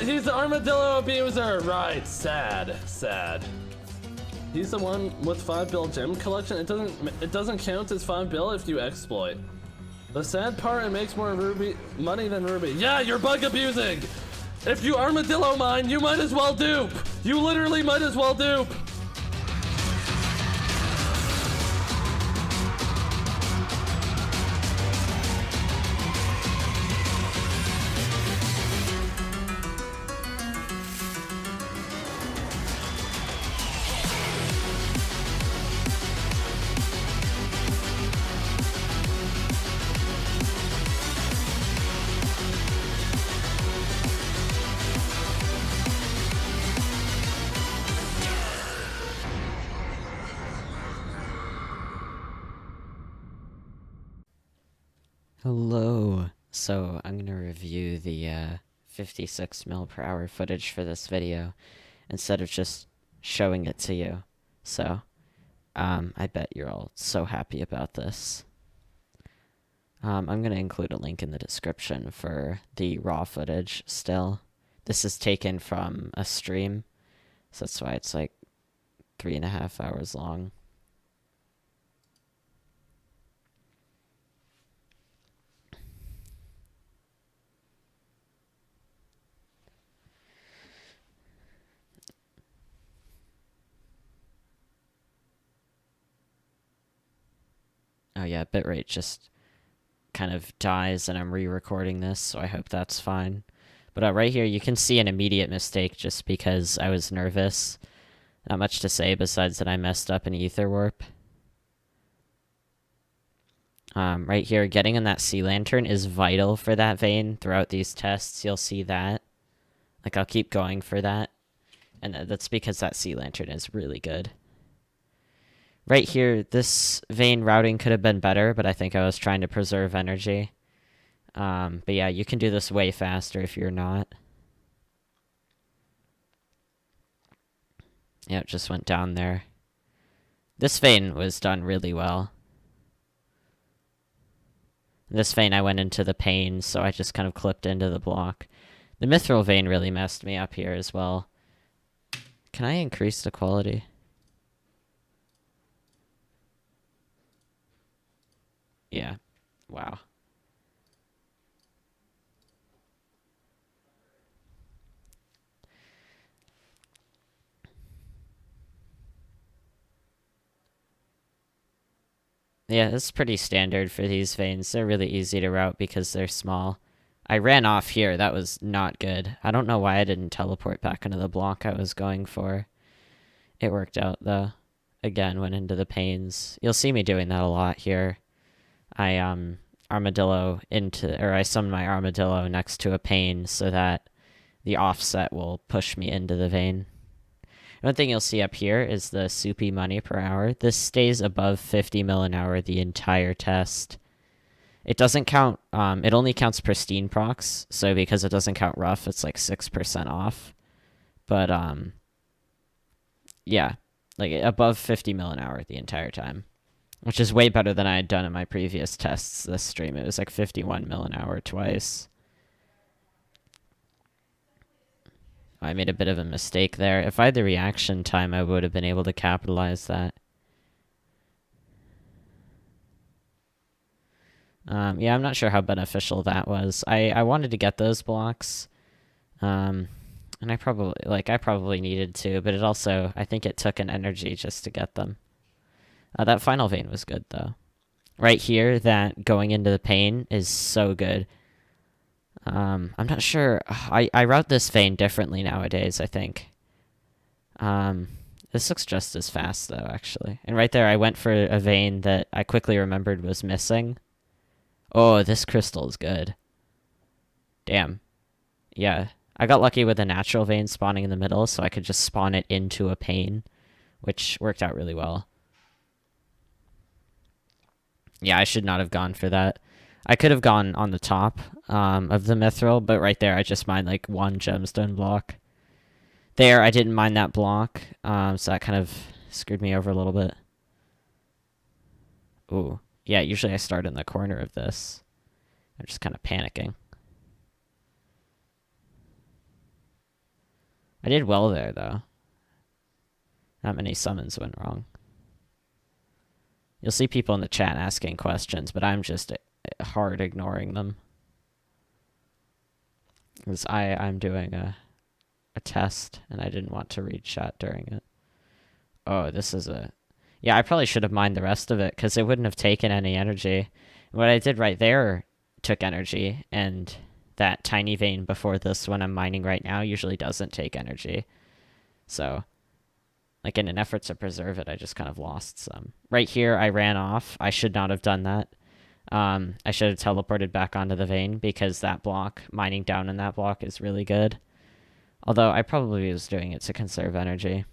he's the armadillo abuser! Right, sad. He's the one with 5 bill gem collection. It doesn't count as 5 bill if you exploit. The sad part, it makes more money than Ruby. Yeah, you're bug abusing! If you armadillo mine, you might as well dupe! You literally might as well dupe! Hello. So I'm going to review the 56 mil/hour footage for this video instead of just showing it to you. So I bet you're all so happy about this. I'm going to include a link in the description for the raw footage still. This is taken from a stream, so that's why it's like 3.5 hours long. Oh yeah, bitrate just kind of dies and I'm re-recording this, so I hope that's fine. But right here you can see an immediate mistake just because I was nervous. Not much to say besides that I messed up an ether warp. Right here, getting in that sea lantern is vital for that vein. Throughout these tests, you'll see that. Like, I'll keep going for that. And that's because that sea lantern is really good. Right here, this vein routing could have been better, but I think I was trying to preserve energy. But yeah, you can do this way faster if you're not. Yeah, it just went down there. This vein was done really well. This vein I went into the pane, so I just kind of clipped into the block. The mithril vein really messed me up here as well. Can I increase the quality? Yeah. Wow. Yeah, it's pretty standard for these veins. They're really easy to route because they're small. I ran off here. That was not good. I don't know why I didn't teleport back into the block I was going for. It worked out, though. Again, went into the panes. You'll see me doing that a lot here. I I summon my armadillo next to a pane so that the offset will push me into the vein. One thing you'll see up here is the soupy money per hour. This stays above 50 mil an hour the entire test. It doesn't count, it only counts pristine procs, so because it doesn't count rough, it's like 6% off. But, yeah, like above 50 mil an hour the entire time. Which is way better than I had done in my previous tests this stream. It was like 51 mil an hour twice. I made a bit of a mistake there. If I had the reaction time, I would have been able to capitalize that. Yeah, I'm not sure how beneficial that was. I wanted to get those blocks. And I probably needed to, but it also, I think it took an energy just to get them. That final vein was good, though. Right here, that going into the pane is so good. I'm not sure. I route this vein differently nowadays, I think. This looks just as fast, though, actually. And right there, I went for a vein that I quickly remembered was missing. Oh, this crystal is good. Damn. Yeah. I got lucky with a natural vein spawning in the middle, so I could just spawn it into a pane, which worked out really well. Yeah, I should not have gone for that. I could have gone on the top of the mithril, but right there I just mined like one gemstone block. There, I didn't mine that block, so that kind of screwed me over a little bit. Ooh. Yeah, usually I start in the corner of this. I'm just kind of panicking. I did well there, though. Not many summons went wrong. You'll see people in the chat asking questions, but I'm just hard ignoring them. Because I'm doing a test, and I didn't want to read chat during it. Oh, this is a... Yeah, I probably should have mined the rest of it, because it wouldn't have taken any energy. What I did right there took energy, and that tiny vein before this one I'm mining right now usually doesn't take energy. So, like, in an effort to preserve it, I just kind of lost some. Right here, I ran off. I should not have done that. I should have teleported back onto the vein, because that block, mining down in that block, is really good. Although, I probably was doing it to conserve energy.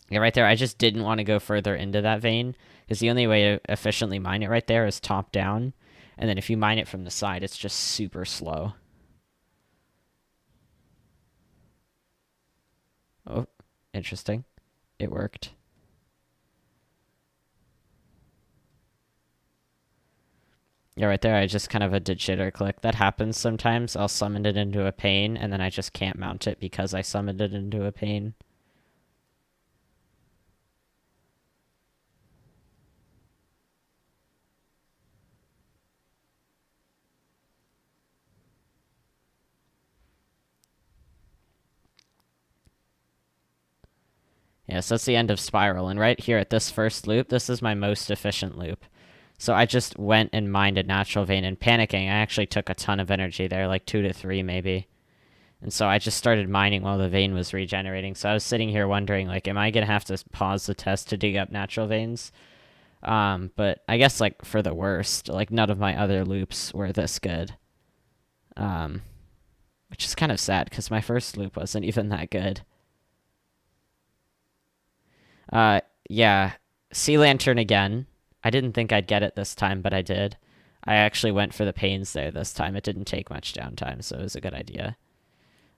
Yeah, right there, I just didn't want to go further into that vein, because the only way to efficiently mine it right there is top down, and then if you mine it from the side, it's just super slow. Oh, interesting. It worked. Yeah, right there, I just kind of did jitter click. That happens sometimes. I'll summon it into a pane, and then I just can't mount it because I summoned it into a pane. Yeah, so that's the end of Spiral, and right here at this first loop, this is my most efficient loop. So I just went and mined a natural vein, and panicking, I actually took a ton of energy there, like 2 to 3 maybe. And so I just started mining while the vein was regenerating. So I was sitting here wondering, like, am I going to have to pause the test to dig up natural veins? But I guess, like, for the worst, like, none of my other loops were this good. Which is kind of sad, because my first loop wasn't even that good. Yeah, Sea Lantern again. I didn't think I'd get it this time, but I did. I actually went for the pains there this time. It didn't take much downtime, so it was a good idea.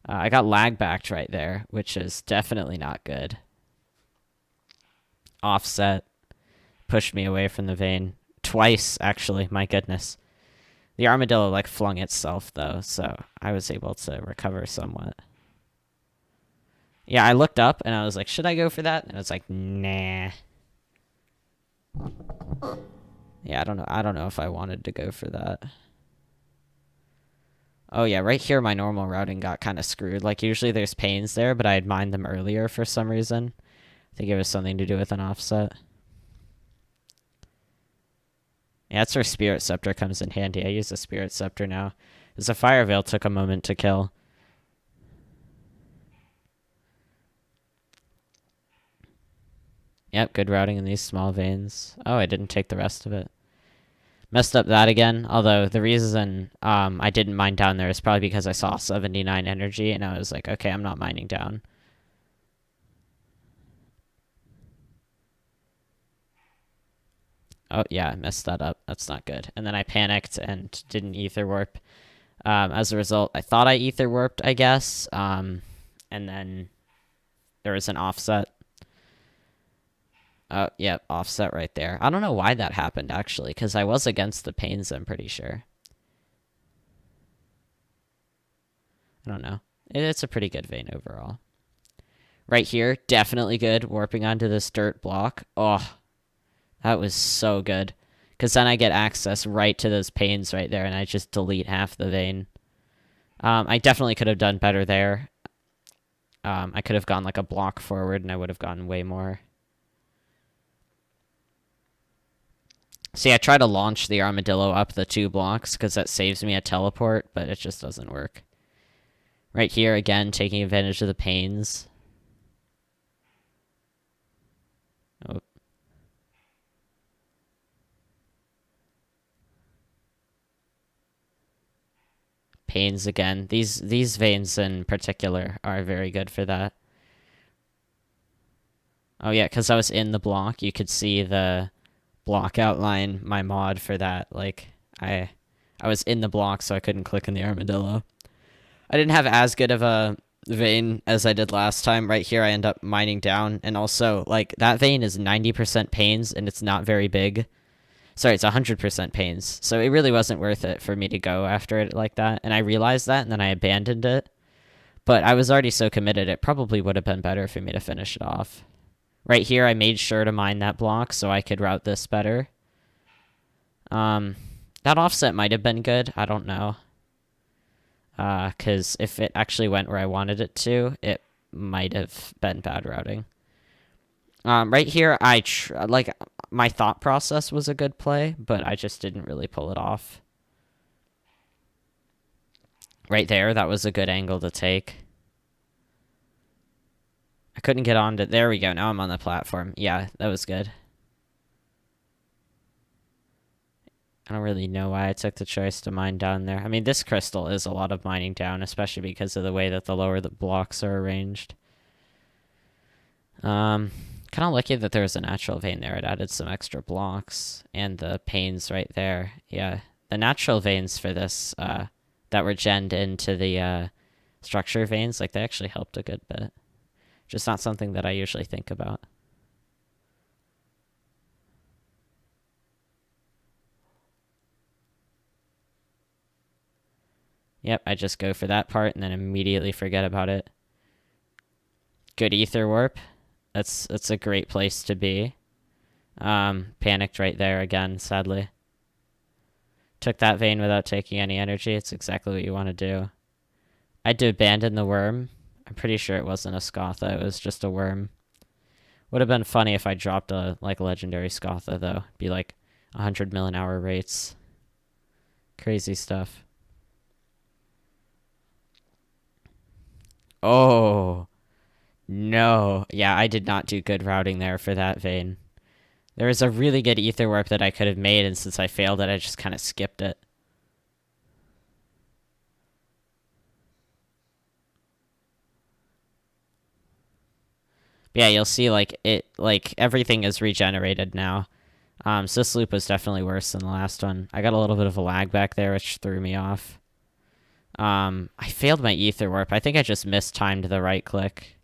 I got lag backed right there, which is definitely not good. Offset pushed me away from the vein. Twice, actually, my goodness. The Armadillo, like, flung itself, though, so I was able to recover somewhat. Yeah, I looked up, and I was like, should I go for that? And I was like, nah. Yeah, I don't know if I wanted to go for that. Oh yeah, right here my normal routing got kind of screwed. Like, usually there's panes there, but I had mined them earlier for some reason. I think it was something to do with an offset. Yeah, that's where Spirit Scepter comes in handy. I use a Spirit Scepter now. Because the Fire Veil took a moment to kill. Yep, good routing in these small veins. Oh, I didn't take the rest of it. Messed up that again, although the reason I didn't mine down there is probably because I saw 79 energy, and I was like, okay, I'm not mining down. Oh, yeah, I messed that up. That's not good. And then I panicked and didn't ether warp. As a result, I thought I ether warped, I guess, and then there was an offset. Oh, yeah, offset right there. I don't know why that happened, actually, because I was against the pains, I'm pretty sure. I don't know. It's a pretty good vein overall. Right here, definitely good. Warping onto this dirt block. Oh, that was so good. Because then I get access right to those pains right there, and I just delete half the vein. I definitely could have done better there. I could have gone like a block forward, and I would have gotten way more. See, I try to launch the Armadillo up the 2 blocks because that saves me a teleport, but it just doesn't work. Right here, again, taking advantage of the pains. Oh. Pains again. These veins in particular are very good for that. Oh yeah, because I was in the block, you could see the block outline, my mod for that. Like, I was in the block, so I couldn't click in the Armadillo. I didn't have as good of a vein as I did last time. Right here, I end up mining down, and also, like, that vein is 90% pains, and it's not very big. Sorry, it's 100% pains, so it really wasn't worth it for me to go after it like that, and I realized that, and then I abandoned it. But I was already so committed, it probably would have been better for me to finish it off. Right here, I made sure to mine that block so I could route this better. That offset might have been good. I don't know. Because if it actually went where I wanted it to, it might have been bad routing. Right here, like, my thought process was a good play, but I just didn't really pull it off. Right there, that was a good angle to take. I couldn't get onto... There we go, now I'm on the platform. Yeah, that was good. I don't really know why I took the choice to mine down there. I mean, this crystal is a lot of mining down, especially because of the way that the lower the blocks are arranged. Kind of lucky that there was a natural vein there. It added some extra blocks. And the panes right there. Yeah, the natural veins for this, that were genned into the structure veins, like, they actually helped a good bit. Just not something that I usually think about. Yep, I just go for that part and then immediately forget about it. Good ether warp. That's a great place to be. Panicked right there again, sadly. Took that vein without taking any energy. It's exactly what you want to do. I had to abandon the worm. I'm pretty sure it wasn't a Scotha, it was just a worm. Would have been funny if I dropped a legendary Scotha though. It'd be like 100 mil an hour rates. Crazy stuff. Oh, no. Yeah, I did not do good routing there for that vein. There was a really good ether warp that I could have made, and since I failed it, I just kind of skipped it. But yeah, you'll see, like, everything is regenerated now. So this loop was definitely worse than the last one. I got a little bit of a lag back there, which threw me off. I failed my ether warp. I think I just mistimed the right click.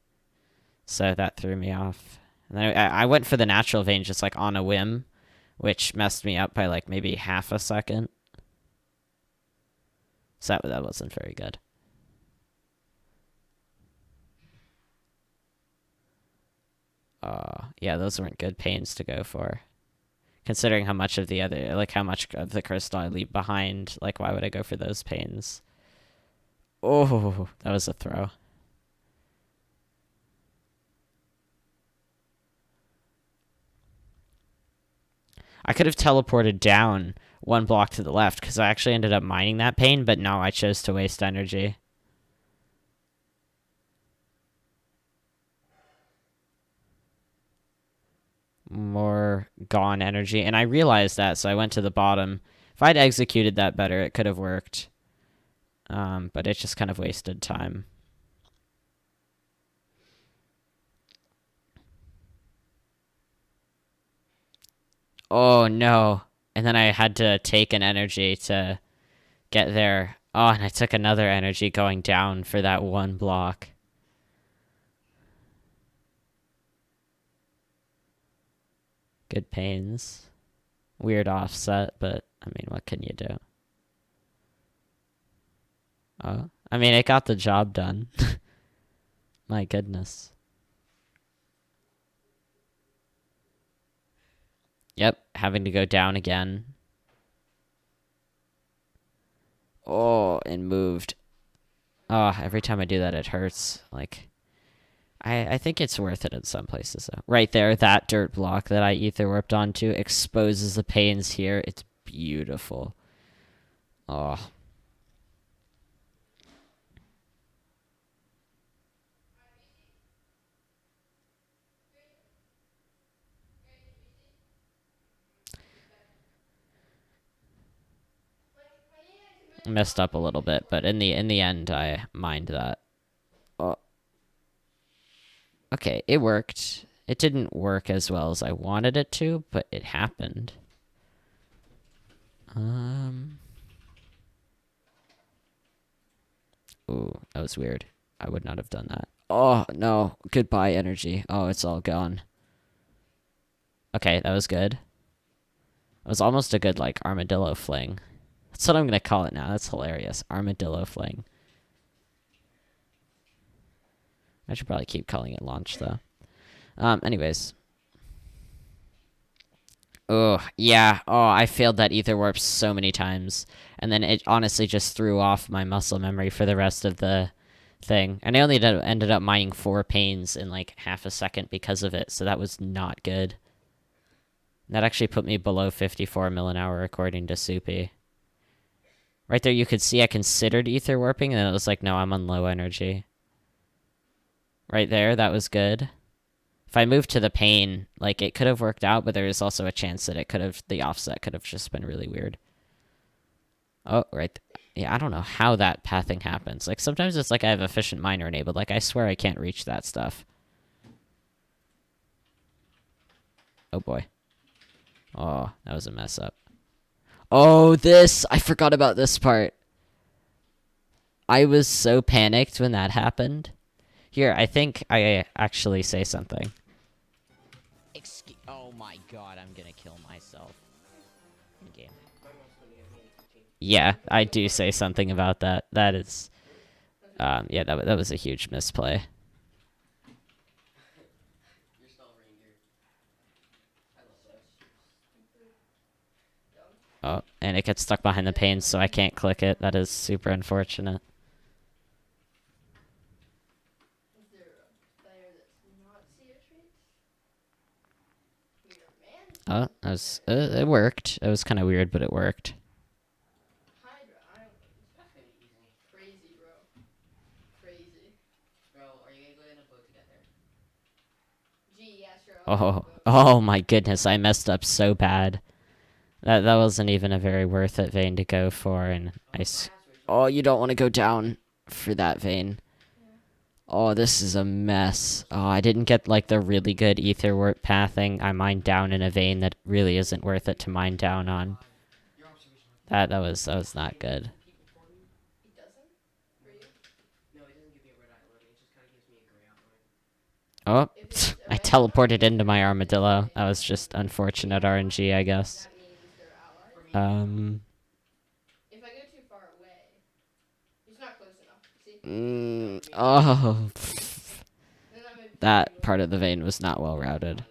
So that threw me off. And then I went for the natural vein just like on a whim, which messed me up by like maybe half a second. So that wasn't very good. Yeah, those weren't good pains to go for. Considering how much of the other, like how much of the crystal I leave behind, like why would I go for those pains? Oh, that was a throw. I could have teleported down one block to the left because I actually ended up mining that pane, but no, I chose to waste energy. More gone energy, and I realized that, so I went to the bottom. If I'd executed that better, it could have worked. But it just kind of wasted time. Oh, no. And then I had to take an energy to get there. Oh, and I took another energy going down for that one block. Good pains. Weird offset, but, I mean, what can you do? Oh, I mean, it got the job done. My goodness. Yep, having to go down again. Oh, and moved. Oh, every time I do that, it hurts. Like, I think it's worth it in some places, though. Right there, that dirt block that I ether warped onto exposes the panes here. It's beautiful. Oh. Messed up a little bit, but in the end, I mined that. Oh. Okay, it worked. It didn't work as well as I wanted it to, but it happened. Ooh, that was weird. I would not have done that. Oh, no. Goodbye, energy. Oh, it's all gone. Okay, that was good. It was almost a good, like, armadillo fling. That's what I'm gonna call it now. That's hilarious. Armadillo fling. I should probably keep calling it launch, though. Anyways. Oh, yeah. Oh, I failed that ether warp so many times. And then it honestly just threw off my muscle memory for the rest of the thing. And I only ended up mining 4 panes in like half a second because of it, so that was not good. That actually put me below 54 mil an hour according to Soupy. Right there you could see I considered ether warping, and then it was like, no, I'm on low energy. Right there, that was good. If I moved to the pane, like, it could have worked out, but there is also a chance that the offset could have just been really weird. Oh, right. Yeah, I don't know how that pathing happens. Like, sometimes it's like I have efficient miner enabled. Like, I swear I can't reach that stuff. Oh, boy. Oh, that was a mess up. Oh, I forgot about this part. I was so panicked when that happened. Here, I think I actually say something. Oh my god, I'm gonna kill myself. Game. Yeah, I do say something about that. That is... yeah, that was a huge misplay. Oh, and it gets stuck behind the pane, so I can't click it. That is super unfortunate. Oh, it worked. It was kind of weird, but it worked. Crazy, bro. Crazy. Bro, are you gonna go in a boat together? Gee, yeah, sure. Oh my goodness, I messed up so bad. That wasn't even a very worth it vein to go for, and oh, you don't want to go down for that vein. Oh, this is a mess. Oh, I didn't get, like, the really good ether warp pathing. I mined down in a vein that really isn't worth it to mine down on. That was not good. It doesn't? For you? No, it doesn't give me a red eye loading. It just kind of gives me a gray outline. Oh, I teleported into my Armadillo. That was just unfortunate RNG, I guess. That means they're allies? If I go too far away, it's not close enough. See? Oh. That part of the vein was not well routed.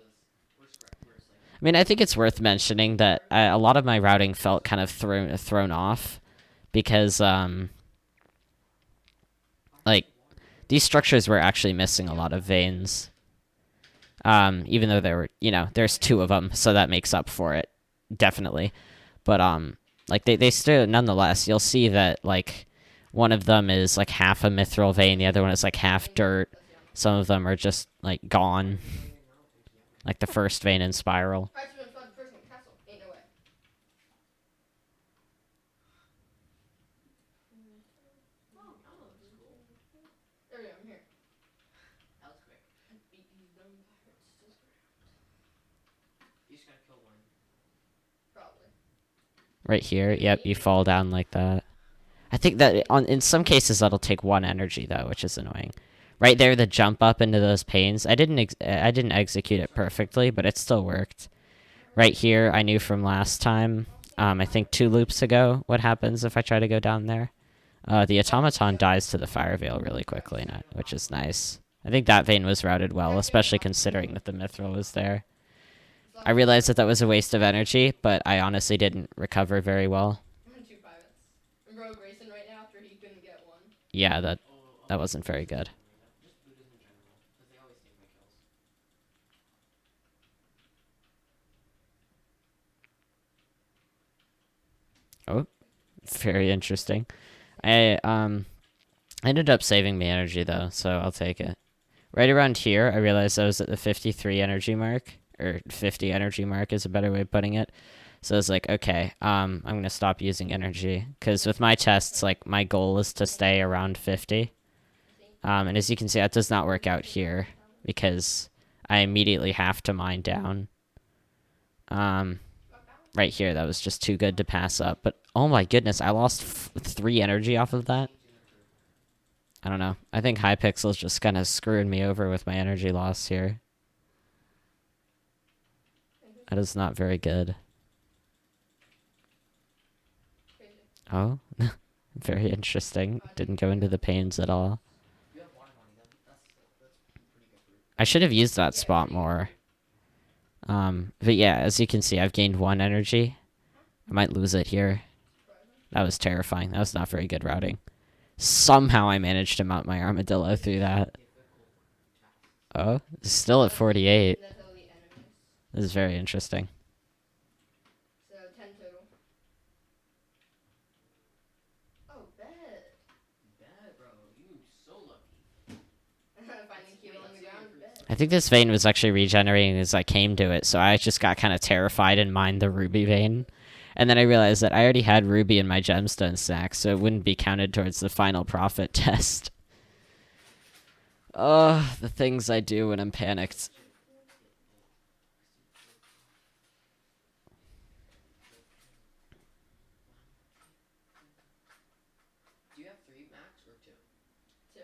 I mean, I think it's worth mentioning that a lot of my routing felt kind of thrown off because, like, these structures were actually missing a lot of veins. Even though there were, there's 2 of them, so that makes up for it, definitely. But, like, they still, nonetheless, you'll see that, like, one of them is, like, half a mithril vein, the other one is, like, half dirt. Some of them are just, like, gone. Like the first vein in Spiral. Ain't no way. There we go, I'm here. That was quick. Beat these dumb pirates to the ground. You just gotta kill one. Probably. Right here, yep, you fall down like that. I think that in some cases that'll take 1 energy though, which is annoying. Right there, the jump up into those panes. I didn't execute it perfectly, but it still worked. Right here, I knew from last time, I think 2 loops ago, what happens if I try to go down there. The automaton dies to the fire veil really quickly, which is nice. I think that vein was routed well, especially considering that the mithril was there. I realized that was a waste of energy, but I honestly didn't recover very well. Yeah, that wasn't very good. Oh, very interesting. I ended up saving me energy though, so I'll take it. Right around here, I realized I was at the 53 energy mark, or 50 energy mark is a better way of putting it. So I was like, okay, I'm gonna stop using energy, because with my tests, like, my goal is to stay around 50. And as you can see, that does not work out here, because I immediately have to mine down. Right here, that was just too good to pass up. But, oh my goodness, I lost 3 energy off of that. I don't know. I think Hypixel's just kind of screwing me over with my energy loss here. That is not very good. Oh, very interesting. Didn't go into the panes at all. I should have used that spot more. But yeah, as you can see, I've gained 1 energy. I might lose it here. That was terrifying. That was not very good routing. Somehow I managed to mount my armadillo through that. Oh, it's still at 48. That's all the enemies. This is very interesting. So 10 total. Oh, bed. Bad, bro. You so lucky. Finding keel on the ground. Bed. I think this vein was actually regenerating as I came to it, so I just got kind of terrified and mined the ruby vein. And then I realized that I already had ruby in my gemstone stack, so it wouldn't be counted towards the final profit test. The things I do when I'm panicked. Do you have 3 max or 2? 2.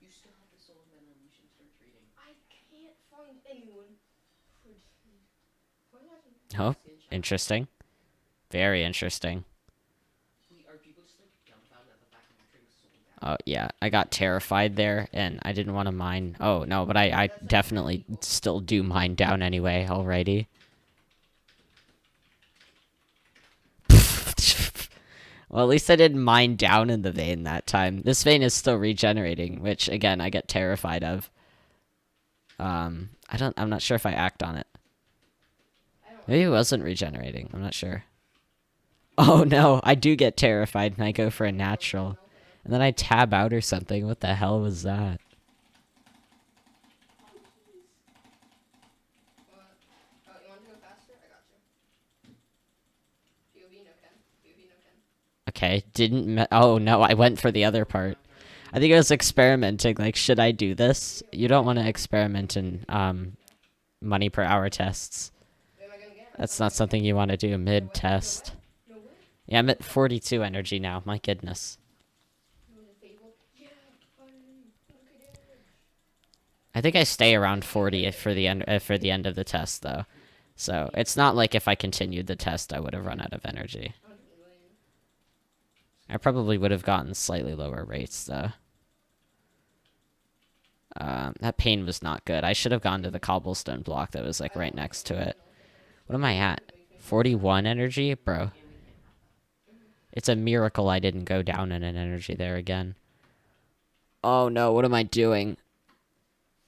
You still have the soul venom. You should start trading. I can't find anyone. Oh, interesting. Very interesting. Are people just like dumbfounded at the fact that you're trading soul venom? Oh, yeah. I got terrified there, and I didn't want to mine. Oh, no, but I definitely still do mine down anyway. Alrighty. Well, at least I didn't mine down in the vein that time. This vein is still regenerating, which, again, I get terrified of. I'm not sure if I act on it. Maybe it wasn't regenerating. I'm not sure. Oh, no. I do get terrified, and I go for a natural. And then I tab out or something. What the hell was that? Oh, you want to go faster? I got you. POV, no Ken. POV, no Ken. Okay, oh, no, I went for the other part. I think I was experimenting, like, should I do this? You don't want to experiment in, money per hour tests. Who am I gonna get? That's not something you want to do mid-test. No way. Yeah, I'm at 42 energy now, my goodness. No one in Fable? Yeah, finally. Okay, damage. I think I stay around 40 for the end of the test, though. So, it's not like if I continued the test, I would have run out of energy. I probably would have gotten slightly lower rates, though. That pain was not good. I should have gone to the cobblestone block that was, like, right next to it. What am I at? 41 energy? Bro. It's a miracle I didn't go down in an energy there again. Oh, no, what am I doing?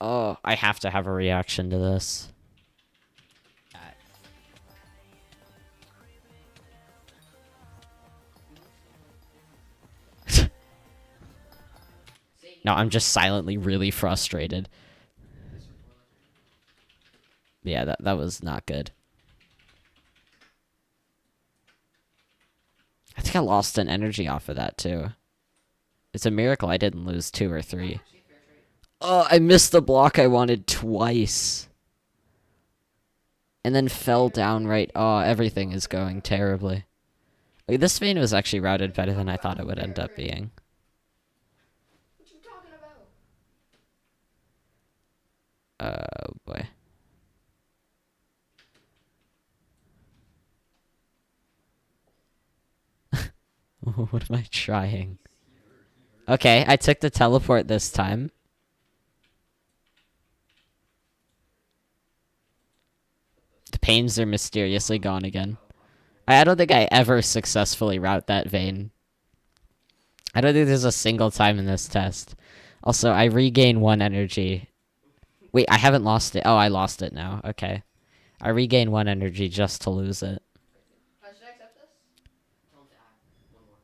Oh, I have to have a reaction to this. No, I'm just silently really frustrated. Yeah, that was not good. I think I lost an energy off of that, too. It's a miracle I didn't lose 2 or 3. Oh, I missed the block I wanted twice. And then fell down right. Oh, everything is going terribly. Like, this vein was actually routed better than I thought it would end up being. What you talking about? Oh, boy. What am I trying? Okay, I took the teleport this time. The pains are mysteriously gone again. I don't think I ever successfully route that vein. I don't think there's a single time in this test. Also, I regain 1 energy. Wait, I haven't lost it. Oh, I lost it now. Okay. I regain 1 energy just to lose it. Should I accept this? Tell him to add 1 more.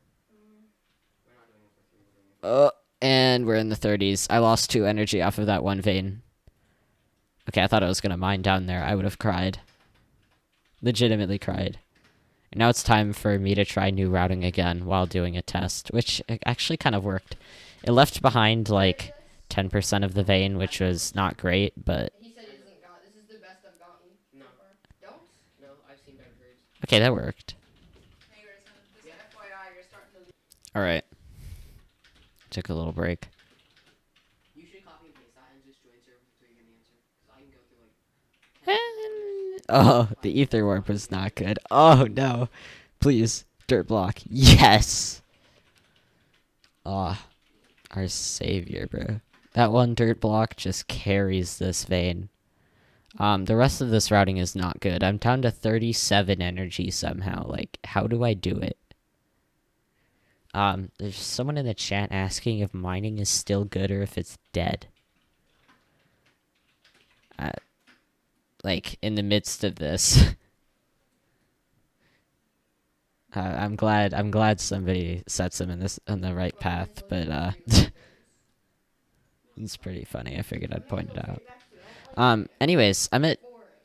We're not doing it for 3. We're doing it for And we're in the 30s. I lost 2 energy off of that 1 vein. Okay, I thought I was gonna mine down there. I would have cried. Legitimately cried. And now it's time for me to try new routing again while doing a test, which actually kind of worked. It left behind, like, 10% of the vein, which was not great, but... He said he doesn't got. This is the best I've gotten. No. So far. Don't? No, I've seen better trades. Okay, that worked. Hey, Grayson, just FYI, you're starting to lose. Alright. Took a little break. You should copy and paste that and just join server until you get the answer. Because I can go through like... Oh, the ether warp was not good. Oh, no. Please, dirt block. Yes! Ah, our savior, bro. That one dirt block just carries this vein. The rest of this routing is not good. I'm down to 37 energy somehow. Like, how do I do it? There's someone in the chat asking if mining is still good or if it's dead. Like, in the midst of this. I'm glad somebody sets him in the right path, but, it's pretty funny. I figured I'd point it out. Anyways, I'm at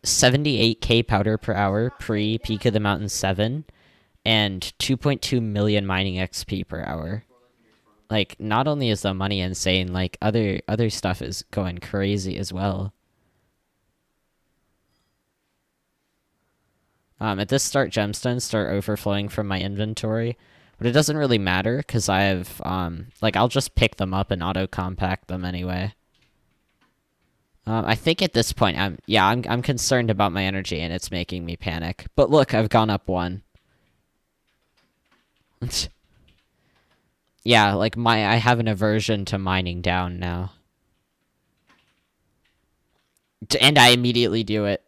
78k powder per hour pre-Peak of the Mountain 7 and 2.2 million mining XP per hour. Like, not only is the money insane, like, other stuff is going crazy as well. At this start, gemstones start overflowing from my inventory, but it doesn't really matter, because I have, like, I'll just pick them up and auto-compact them anyway. I think at this point, I'm concerned about my energy, and it's making me panic. But look, I've gone up 1. Yeah, like, I have an aversion to mining down now. And I immediately do it.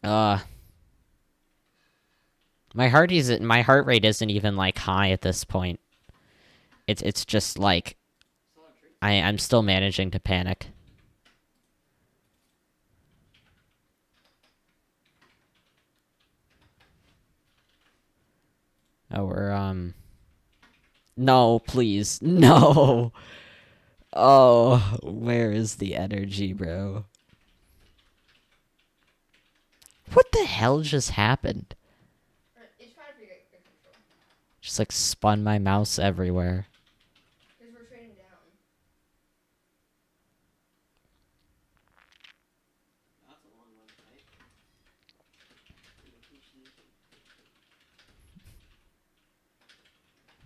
My heart rate isn't even, like, high at this point. It's just, like, I'm still managing to panic. Oh, we're, no, please. No! Oh, where is the energy, bro? What the hell just happened? It's trying to figure out your control. Just, like, spun my mouse everywhere. Because we're trading down. That's a long one, right?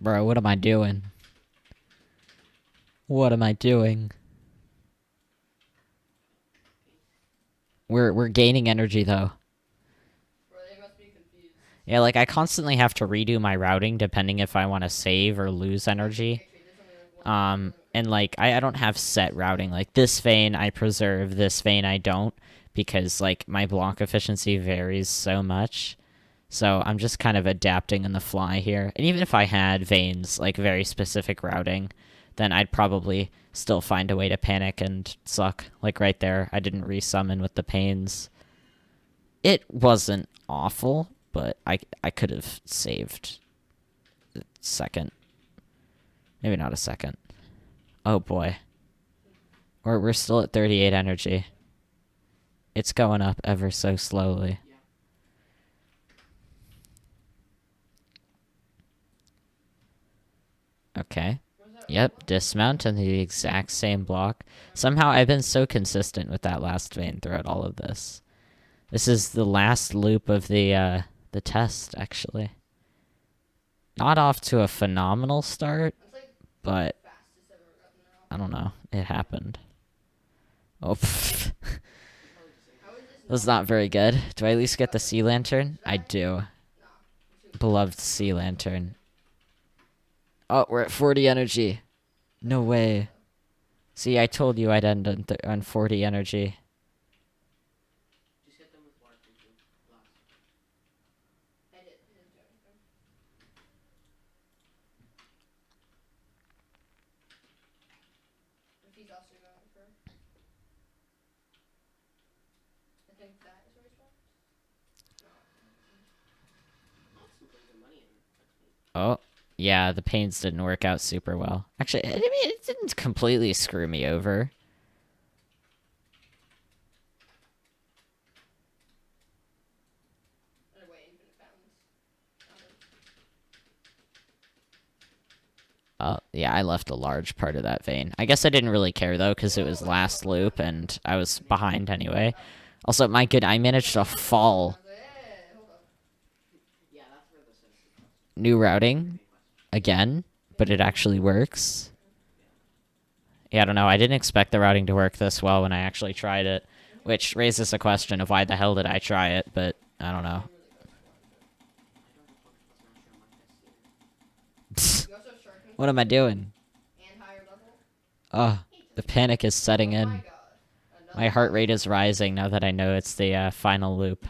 Bro, what am I doing? What am I doing? We're gaining energy, though. Bro, they must be confused. Yeah, like, I constantly have to redo my routing depending if I want to save or lose energy. Actually, there's only like one. And, like, I don't have set routing. Like, this vein I preserve, this vein I don't, because, like, my block efficiency varies so much. So I'm just kind of adapting on the fly here. And even if I had veins, like, very specific routing, then I'd probably still find a way to panic and suck. Like, right there, I didn't resummon with the pains. It wasn't awful, but I could have saved a second. Maybe not a second. Oh boy. We're still at 38 energy. It's going up ever so slowly. Okay. Yep, dismount on the exact same block. Somehow I've been so consistent with that last vein throughout all of this. This is the last loop of the test, actually. Not off to a phenomenal start, but I don't know. It happened. Oh, pfft. Was not very good. Do I at least get the sea lantern? I do. Beloved sea lantern. Oh, we're at 40 energy. No way. See, I told you I'd end on 40 energy. Just hit them with water thinking. Glass. I did. He didn't do anything. If he's also going for. I think that is where he's from. Not super good money in XP. Oh, yeah, the pains didn't work out super well. Actually, I mean, it didn't completely screw me over. Anyway, infinite fountains. Yeah, I left a large part of that vein. I guess I didn't really care, though, because it was last loop, and I was behind anyway. Also, my good, I managed to fall. Yeah, hold up. Yeah, that's where the sense is. New routing, again, but it actually works. Yeah, I don't know. I didn't expect the routing to work this well when I actually tried it, which raises a question of why the hell did I try it, but I don't know. You also have shark What am I doing? and higher level. The panic is setting Oh in. my god. Another My heart boss rate is fight. rising now that I know it's the final loop.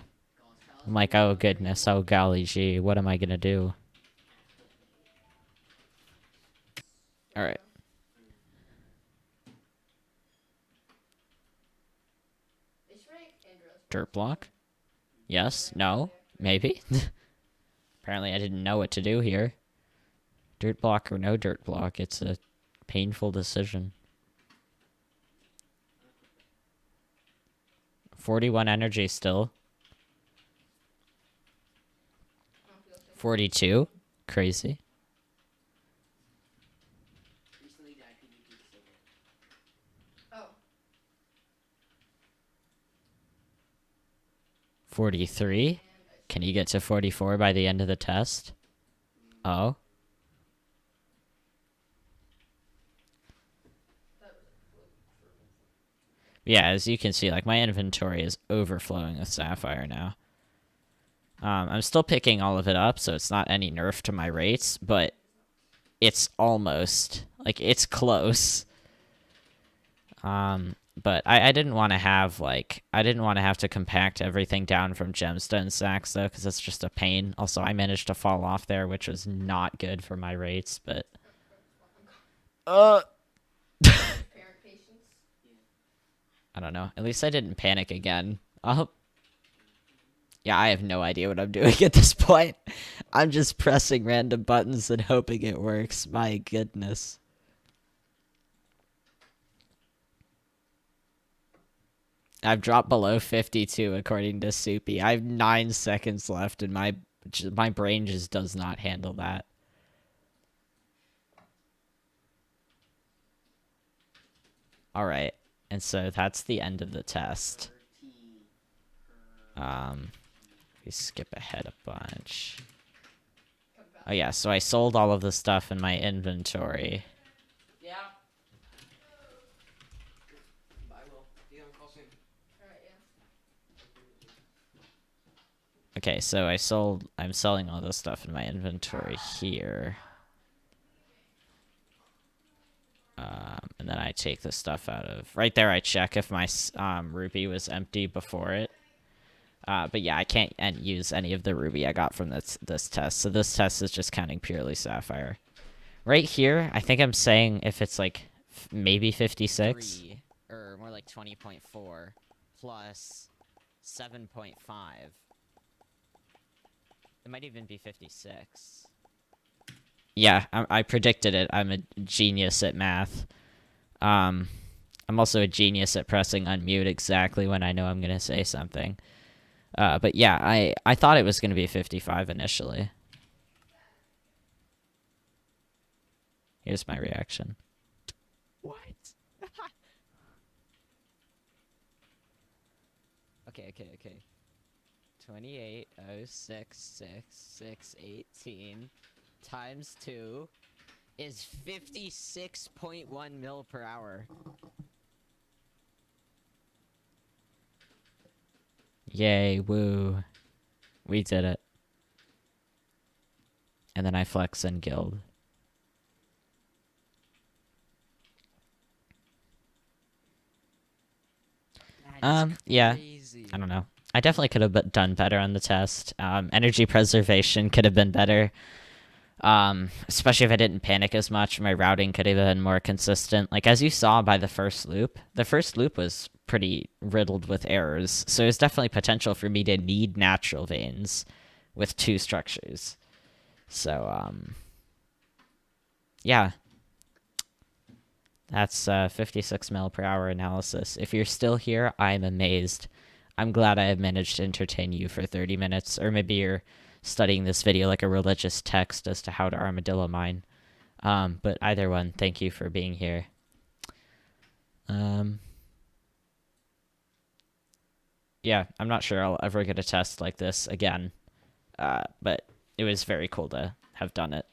I'm like, oh goodness, oh golly gee, what am I gonna do? Alright. They should make Andros Dirt boss block? fight. Yes? No? Maybe? Apparently I didn't know what to do here. Dirt block or no dirt block, it's a painful decision. 41 energy still. I don't feel safe. 42? Crazy. Recently died PvP disabled. Oh. 43? And Can you get to 44 by the end of the test? Oh? that was a fluke for me. Yeah, as you can see, like, my inventory is overflowing with sapphire now. I'm still picking all of it up, so it's not any nerf to my rates, but it's almost. Like, it's close. But I didn't want to have, like, I didn't want to have to compact everything down from gemstone sacks, though, because it's just a pain. Also, I managed to fall off there, which was not good for my rates, but... Parent patience. I don't know. At least I didn't panic again. Yeah, I have no idea what I'm doing at this point. I'm just pressing random buttons and hoping it works. My goodness. I've dropped below 52 according to Soupy. I have 9 seconds left and my brain just does not handle that. Alright, and so that's the end of the test. We skip ahead a bunch. Oh yeah, so I sold all of the stuff in my inventory. Yeah. Bye, Will. See you on call soon. Alright, yeah. Okay, so I'm selling all the stuff in my inventory here. And then I take the stuff out of... Right there I check if my ruby was empty before it. But yeah, I can't use any of the ruby I got from this test. So this test is just counting purely sapphire. Right here, I think I'm saying if it's like maybe 56. Or more like 20.4 plus 7.5. It might even be 56. Yeah, I predicted it. I'm a genius at math. I'm also a genius at pressing unmute exactly when I know I'm going to say something. But yeah, I thought it was going to be 55 initially. Here's my reaction. What? Okay. 28,066,618 times 2 is 56.1 mil per hour. Yay, woo. We did it. And then I flex in guild. Yeah. I don't know. I definitely could have done better on the test. Energy preservation could have been better. Especially if I didn't panic as much. My routing could have been more consistent. Like, as you saw by the first loop was pretty riddled with errors. So there's definitely potential for me to need natural veins with 2 structures. So, yeah. That's 56 mil per hour analysis. If you're still here, I'm amazed. I'm glad I have managed to entertain you for 30 minutes. Or maybe you're studying this video like a religious text as to how to armadillo mine. But either one, thank you for being here. Yeah, I'm not sure I'll ever get a test like this again. But it was very cool to have done it.